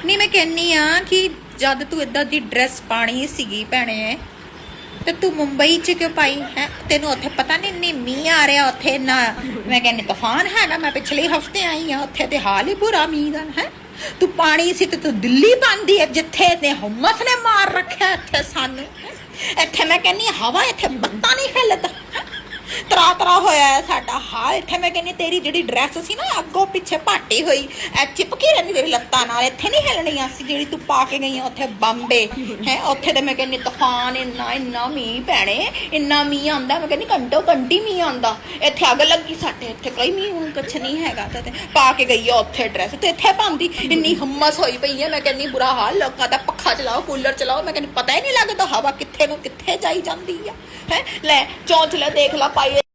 नहीं मैं कहनी हाँ कि जद तू इदा दी ड्रेस पानी सीगी भैने तो तू मुंबई च क्यों पाई है तेनों उत्थे पता नहीं इन्नी मीह आ रहा उत्थे ना मैं कहनी तूफान हैगा मैं पिछले हफ्ते आई हाँ उत्थे ते हाल ही बुरा मीह दा है तू पानी सी ते तू दिल्ली पांदी है जिथे ने हुम्मस ने मार रखा इत्थे सानू इत्थे मैं कहनी हवा इत्थे पत्ता नहीं हिलदा तरा तरा होया है साडा हाल इत्थे मैं कहनी तेरी जिहड़ी ड्रैस सी ना अगों पिछे पाटी हुई चिपकी रहिंदी तेरी लत्तां नाल इत्थे नहीं हिलणियां सी जिहड़ी तू पा के गई उत्थे बंबे है उत्थे ते मैं कहनी तूफान इन्ना मीह पैणे इन्ना मीह आंदा मैं कहनी घंटो घंटी मीह आंदा इत्थे अग लगी साडे इत्थे कोई मीह कुछ नहीं हैगा ते पा के गई है उत्थे ड्रैस ते इत्थे पांदी इन्नी हुम्मस होई पई है मैं कहनी बुरा हाल लोकां दा पक्खा चलाओ कूलर चलाओ मैं कहनी पता ही नहीं लगदा हवा कित्थे नूं कित्थे जाई जांदी है ले चौंचले देख ला पाई